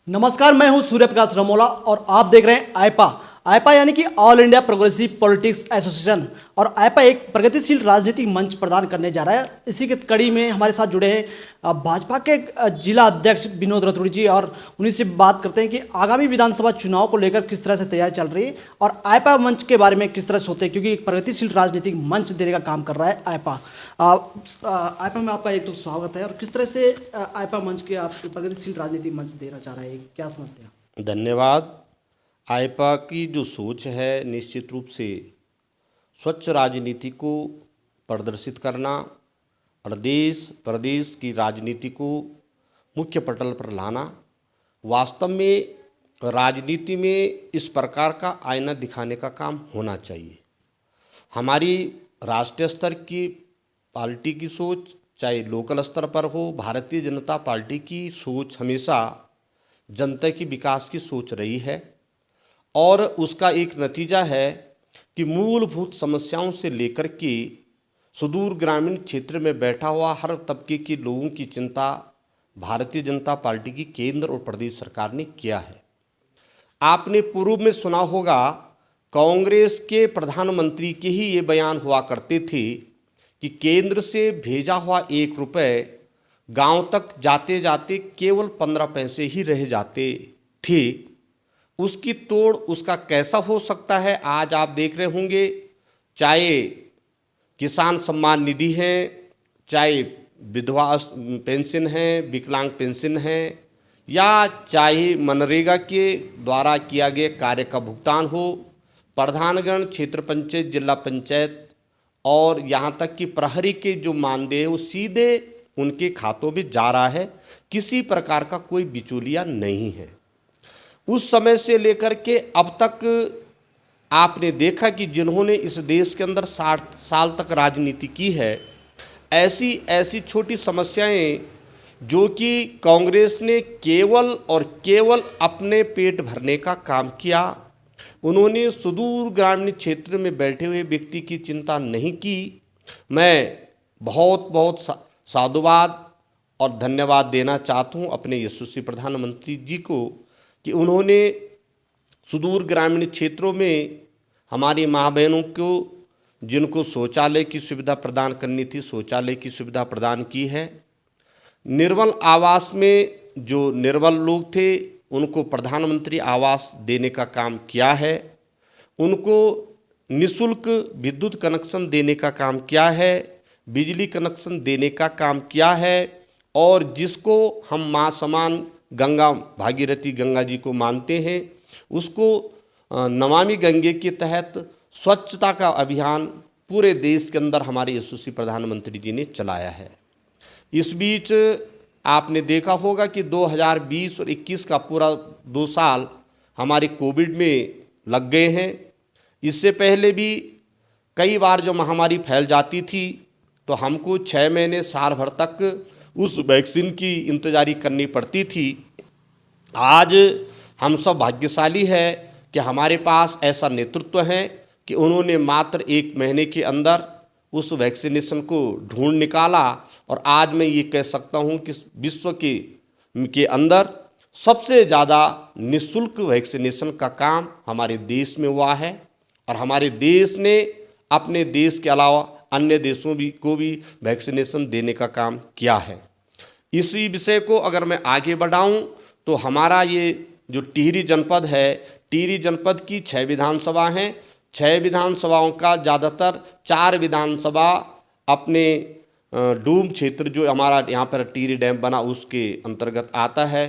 नमस्कार, मैं हूं सूर्य प्रकाश रमोला और आप देख रहे हैं आईपा। आईपा यानी कि all India progressive politics association. और आईपा एक प्रगतिशील राजनीतिक मंच प्रदान करने जा रहा है। इसी के कड़ी में हमारे साथ जुड़े हैं भाजपा के जिला अध्यक्ष विनोद रतूड़ी जी, और उन्हीं से बात करते हैं कि आगामी विधानसभा चुनाव को लेकर किस तरह से तैयारी चल रही है और आईपा मंच के बारे में किस तरह से होते हैं, क्योंकि एक प्रगतिशील राजनीतिक मंच देने का काम कर रहा है आईपा। आईपा में आपका एक तो स्वागत है। और किस तरह से आईपा मंच के आप प्रगतिशील राजनीतिक मंच देना चाह रहे हैं, क्या समझते हैं? धन्यवाद। आईपा की जो सोच है निश्चित रूप से स्वच्छ राजनीति को प्रदर्शित करना और देश प्रदेश की राजनीति को मुख्य पटल पर लाना। वास्तव में राजनीति में इस प्रकार का आईना दिखाने का काम होना चाहिए। हमारी राष्ट्रीय स्तर की पार्टी की सोच, चाहे लोकल स्तर पर हो, भारतीय जनता पार्टी की सोच हमेशा जनता की विकास की सोच रही है और उसका एक नतीजा है कि मूलभूत समस्याओं से लेकर के सुदूर ग्रामीण क्षेत्र में बैठा हुआ हर तबके के लोगों की चिंता भारतीय जनता पार्टी की केंद्र और प्रदेश सरकार ने किया है। आपने पूर्व में सुना होगा, कांग्रेस के प्रधानमंत्री के ही ये बयान हुआ करते थे कि केंद्र से भेजा हुआ 1 रुपये गांव तक जाते जाते केवल 15 पैसे ही रह जाते थे। उसकी तोड़ उसका कैसा हो सकता है आज आप देख रहे होंगे। चाहे किसान सम्मान निधि है, चाहे विधवा पेंशन है, विकलांग पेंशन है, या चाहे मनरेगा के द्वारा किया गया कार्य का भुगतान हो, प्रधानगण, क्षेत्र पंचायत, जिला पंचायत और यहाँ तक कि प्रहरी के जो मानदेय है वो सीधे उनके खातों में जा रहा है। किसी प्रकार का कोई बिचौलिया नहीं है। उस समय से लेकर के अब तक आपने देखा कि जिन्होंने इस देश के अंदर 60 साल तक राजनीति की है, ऐसी ऐसी छोटी समस्याएं जो कि कांग्रेस ने केवल और केवल अपने पेट भरने का काम किया, उन्होंने सुदूर ग्रामीण क्षेत्र में बैठे हुए व्यक्ति की चिंता नहीं की। मैं बहुत बहुत साधुवाद और धन्यवाद देना चाहता हूँ अपने यशस्वी प्रधानमंत्री जी को कि उन्होंने सुदूर ग्रामीण क्षेत्रों में हमारी माँ बहनों को जिनको शौचालय की सुविधा प्रदान करनी थी, शौचालय की सुविधा प्रदान की है। निर्मल आवास में जो निर्बल लोग थे उनको प्रधानमंत्री आवास देने का काम किया है। उनको निःशुल्क विद्युत कनेक्शन देने का काम किया है, बिजली कनेक्शन देने का काम किया है। और जिसको हम माँ समान गंगा भागीरथी गंगा जी को मानते हैं, उसको नमामि गंगे के तहत स्वच्छता का अभियान पूरे देश के अंदर हमारे यशस्वी प्रधानमंत्री जी ने चलाया है। इस बीच आपने देखा होगा कि 2020 और 21 का पूरा 2 साल हमारे कोविड में लग गए हैं। इससे पहले भी कई बार जो महामारी फैल जाती थी तो हमको 6 महीने साल भर तक उस वैक्सीन की इंतजारी करनी पड़ती थी। आज हम सब भाग्यशाली है कि हमारे पास ऐसा नेतृत्व है कि उन्होंने मात्र 1 महीने के अंदर उस वैक्सीनेशन को ढूंढ निकाला। और आज मैं ये कह सकता हूँ कि विश्व के अंदर सबसे ज़्यादा निःशुल्क वैक्सीनेशन का काम हमारे देश में हुआ है। और हमारे देश ने अपने देश के अलावा अन्य देशों को भी वैक्सीनेशन देने का काम किया है। इसी विषय को अगर मैं आगे बढ़ाऊं तो हमारा ये जो टिहरी जनपद है, टिहरी जनपद की 6 विधानसभा हैं। 6 विधानसभाओं का ज़्यादातर 4 विधानसभा अपने डूम क्षेत्र जो हमारा यहाँ पर टिहरी डैम बना उसके अंतर्गत आता है।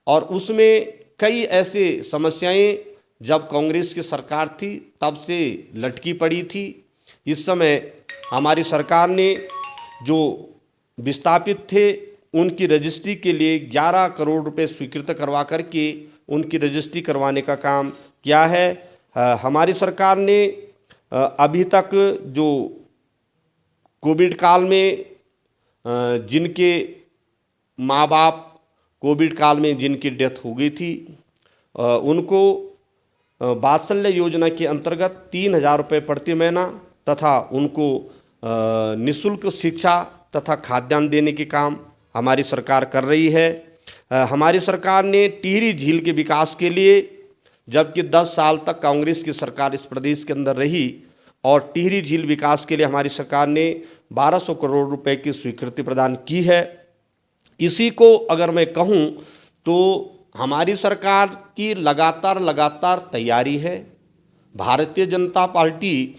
और उसमें कई ऐसे समस्याएं जब कांग्रेस की सरकार थी तब से लटकी पड़ी थी। इस समय हमारी सरकार ने जो विस्थापित थे उनकी रजिस्ट्री के लिए 11 करोड़ रुपए स्वीकृत करवा करके उनकी रजिस्ट्री करवाने का काम किया है। हमारी सरकार ने अभी तक जो कोविड काल में जिनके माँ बाप कोविड काल में जिनकी डेथ हो गई थी उनको वात्सल्य योजना के अंतर्गत 3,000 रुपये प्रति महीना तथा उनको निःशुल्क शिक्षा तथा खाद्यान्न देने के काम हमारी सरकार कर रही है। हमारी सरकार ने टिहरी झील के विकास के लिए, जबकि 10 साल तक कांग्रेस की सरकार इस प्रदेश के अंदर रही, और टिहरी झील विकास के लिए हमारी सरकार ने 1200 करोड़ रुपए की स्वीकृति प्रदान की है। इसी को अगर मैं कहूँ तो हमारी सरकार की लगातार तैयारी है। भारतीय जनता पार्टी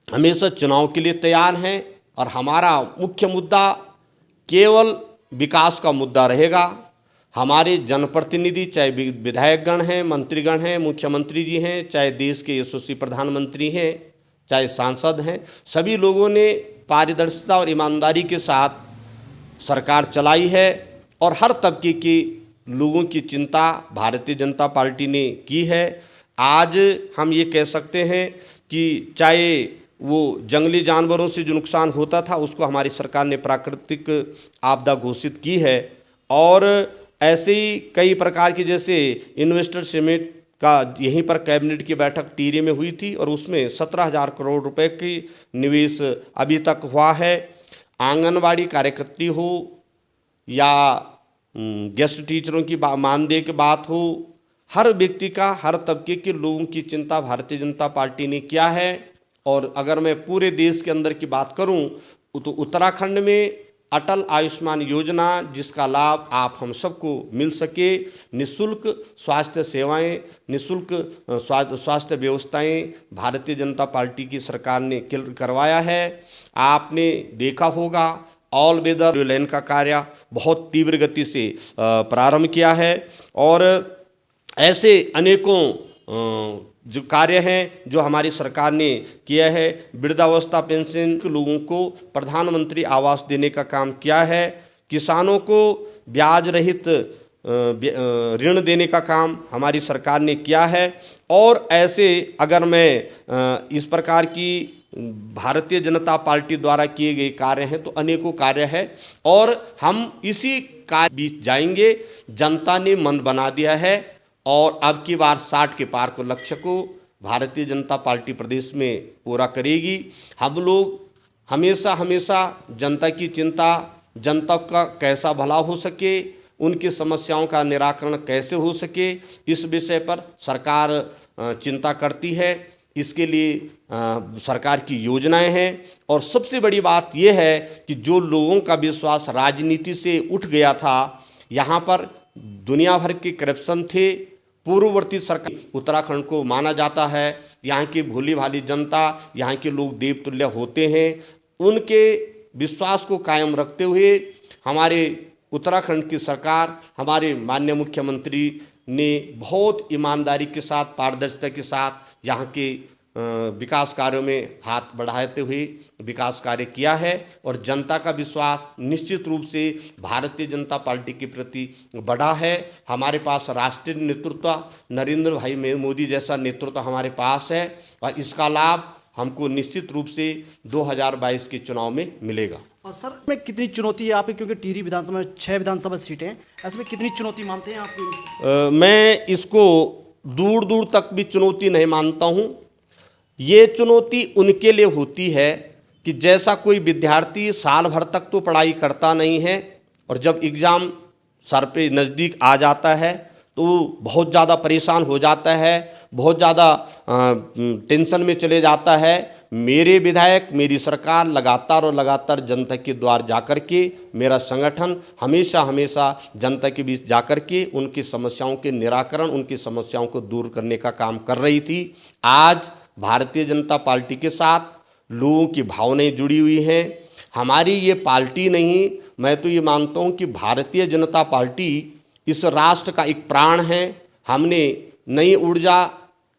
हमेशा चुनाव के लिए तैयार है और हमारा मुख्य मुद्दा केवल विकास का मुद्दा रहेगा। हमारे जनप्रतिनिधि, चाहे विधायकगण हैं, मंत्रीगण हैं, मुख्यमंत्री जी हैं, चाहे देश के यशस्वी प्रधानमंत्री हैं, चाहे सांसद हैं, सभी लोगों ने पारदर्शिता और ईमानदारी के साथ सरकार चलाई है और हर तबके के लोगों की चिंता भारतीय जनता पार्टी ने की है। आज हम ये कह सकते हैं कि चाहे वो जंगली जानवरों से जो नुकसान होता था उसको हमारी सरकार ने प्राकृतिक आपदा घोषित की है, और ऐसे ही कई प्रकार की, जैसे इन्वेस्टर समिट का यहीं पर कैबिनेट की बैठक टिहरी में हुई थी और उसमें 17,000 करोड़ रुपए की निवेश अभी तक हुआ है। आंगनवाड़ी कार्यकर्त्री हो या गेस्ट टीचरों की मानदेय की बात हो, हर व्यक्ति का, हर तबके के लोगों की चिंता भारतीय जनता पार्टी ने किया है। और अगर मैं पूरे देश के अंदर की बात करूं तो उत्तराखंड में अटल आयुष्मान योजना, जिसका लाभ आप हम सबको मिल सके, निःशुल्क स्वास्थ्य सेवाएं, निःशुल्क स्वास्थ्य व्यवस्थाएं भारतीय जनता पार्टी की सरकार ने करवाया है। आपने देखा होगा ऑल वेदर लेन का कार्य बहुत तीव्र गति से प्रारंभ किया है, और ऐसे अनेकों जो कार्य हैं जो हमारी सरकार ने किया है। वृद्धावस्था पेंशन के लोगों को प्रधानमंत्री आवास देने का काम किया है। किसानों को ब्याज रहित ऋण देने का काम हमारी सरकार ने किया है। और ऐसे अगर मैं इस प्रकार की भारतीय जनता पार्टी द्वारा किए गए कार्य हैं तो अनेकों कार्य है, और हम इसी कार्य बीच जाएंगे। जनता ने मन बना दिया है और अब की बार 60 के पार को लक्ष्य को भारतीय जनता पार्टी प्रदेश में पूरा करेगी। हम लोग हमेशा जनता की चिंता, जनता का कैसा भला हो सके, उनकी समस्याओं का निराकरण कैसे हो सके, इस विषय पर सरकार चिंता करती है। इसके लिए सरकार की योजनाएं हैं, और सबसे बड़ी बात यह है कि जो लोगों का विश्वास राजनीति से उठ गया था, यहाँ पर दुनिया भर के करप्शन थे। पूर्ववर्ती सरकार उत्तराखंड को माना जाता है, यहाँ की भोली भाली जनता, यहाँ के लोग देवतुल्य होते हैं। उनके विश्वास को कायम रखते हुए हमारे उत्तराखंड की सरकार, हमारे माननीय मुख्यमंत्री ने बहुत ईमानदारी के साथ, पारदर्शिता के साथ यहाँ के विकास कार्यों में हाथ बढ़ाते हुए विकास कार्य किया है, और जनता का विश्वास निश्चित रूप से भारतीय जनता पार्टी के प्रति बढ़ा है। हमारे पास राष्ट्रीय नेतृत्व, नरेंद्र भाई मोदी जैसा नेतृत्व हमारे पास है, और इसका लाभ हमको निश्चित रूप से 2022 के चुनाव में मिलेगा। और सर में कितनी चुनौती है आपकी, क्योंकि टिहरी विधानसभा में 6 विधानसभा सीटें हैं, ऐसे में कितनी चुनौती मानते हैं आपकी? मैं इसको दूर दूर तक भी चुनौती नहीं मानता हूँ। ये चुनौती उनके लिए होती है कि जैसा कोई विद्यार्थी साल भर तक तो पढ़ाई करता नहीं है, और जब एग्ज़ाम सर पे नज़दीक आ जाता है तो बहुत ज़्यादा परेशान हो जाता है, बहुत ज़्यादा टेंशन में चले जाता है। मेरे विधायक, मेरी सरकार लगातार जनता के द्वार जाकर के, मेरा संगठन हमेशा जनता के बीच जाकर के उनकी समस्याओं के निराकरण, उनकी समस्याओं को दूर करने का काम कर रही थी। आज भारतीय जनता पार्टी के साथ लोगों की भावनाएं जुड़ी हुई हैं। हमारी ये पार्टी नहीं, मैं तो ये मानता हूँ कि भारतीय जनता पार्टी इस राष्ट्र का एक प्राण है। हमने नई ऊर्जा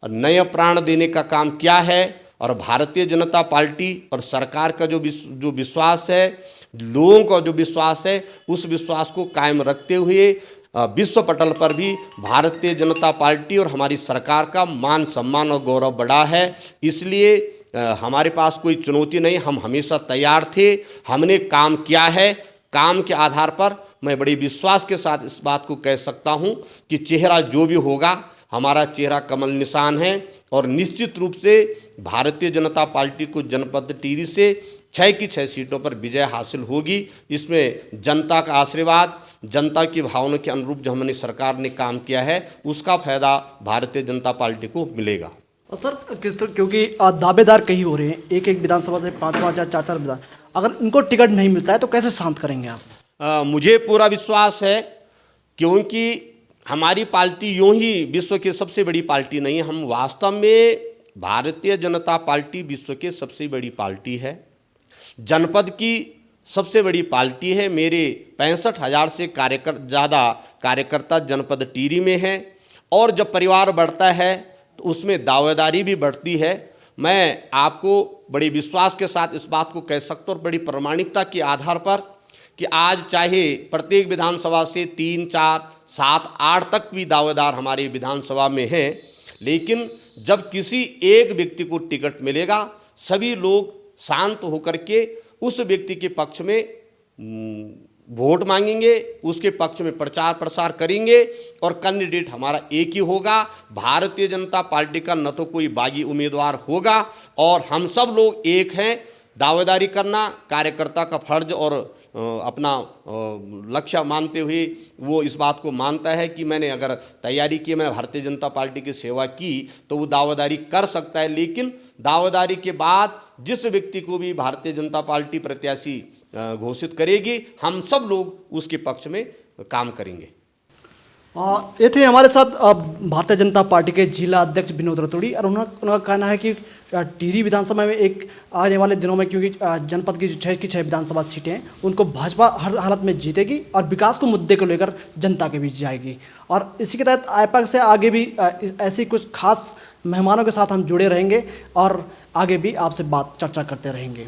और नया प्राण देने का काम किया है, और भारतीय जनता पार्टी और सरकार का जो विश्वास है, लोगों का जो विश्वास है, उस विश्वास को कायम रखते हुए विश्व पटल पर भी भारतीय जनता पार्टी और हमारी सरकार का मान सम्मान और गौरव बढ़ा है। इसलिए हमारे पास कोई चुनौती नहीं, हम हमेशा तैयार थे, हमने काम किया है। काम के आधार पर मैं बड़े विश्वास के साथ इस बात को कह सकता हूं कि चेहरा जो भी होगा, हमारा चेहरा कमल निशान है, और निश्चित रूप से भारतीय जनता पार्टी को जनपद टिहरी से 6 की 6 सीटों पर विजय हासिल होगी। इसमें जनता का आशीर्वाद, जनता की भावनाओं के अनुरूप जो हमने सरकार ने काम किया है उसका फायदा भारतीय जनता पार्टी को मिलेगा। और सर किस तरह, क्योंकि दावेदार कई हो रहे हैं, एक एक विधानसभा से 5-5 या 4-4 विधान, अगर इनको टिकट नहीं मिलता है तो कैसे शांत करेंगे आप? मुझे पूरा विश्वास है, क्योंकि हमारी पार्टी यूं ही विश्व की सबसे बड़ी पार्टी नहीं है। हम वास्तव में भारतीय जनता पार्टी विश्व की सबसे बड़ी पार्टी है, जनपद की सबसे बड़ी पार्टी है। मेरे 65,000 से ज़्यादा कार्यकर्ता जनपद टिहरी में हैं, और जब परिवार बढ़ता है तो उसमें दावेदारी भी बढ़ती है। मैं आपको बड़े विश्वास के साथ इस बात को कह सकता हूँ और बड़ी प्रामाणिकता के आधार पर कि आज चाहे प्रत्येक विधानसभा से 3, 4, 7, 8 तक भी दावेदार हमारे विधानसभा में हैं, लेकिन जब किसी एक व्यक्ति को टिकट मिलेगा सभी लोग शांत होकर के उस व्यक्ति के पक्ष में वोट मांगेंगे, उसके पक्ष में प्रचार प्रसार करेंगे और कैंडिडेट हमारा एक ही होगा। भारतीय जनता पार्टी का न तो कोई बागी उम्मीदवार होगा, और हम सब लोग एक हैं। दावेदारी करना कार्यकर्ता का फर्ज और अपना लक्ष्य मानते हुए वो इस बात को मानता है कि मैंने अगर तैयारी की, मैंने भारतीय जनता पार्टी की सेवा की, तो वो दावेदारी कर सकता है। लेकिन दावेदारी के बाद जिस व्यक्ति को भी भारतीय जनता पार्टी प्रत्याशी घोषित करेगी, हम सब लोग उसके पक्ष में काम करेंगे। ये थे हमारे साथ भारतीय जनता पार्टी के जिला अध्यक्ष विनोद रतूड़ी, और उनका कहना है कि टिहरी विधानसभा में एक आने वाले दिनों में, क्योंकि जनपद की जो 6 की 6 विधानसभा सीटें हैं उनको भाजपा हर हालत में जीतेगी और विकास को मुद्दे को लेकर जनता के बीच जाएगी। और इसी के तहत आईपा से आगे भी ऐसी कुछ खास मेहमानों के साथ हम जुड़े रहेंगे और आगे भी आपसे बात चर्चा करते रहेंगे।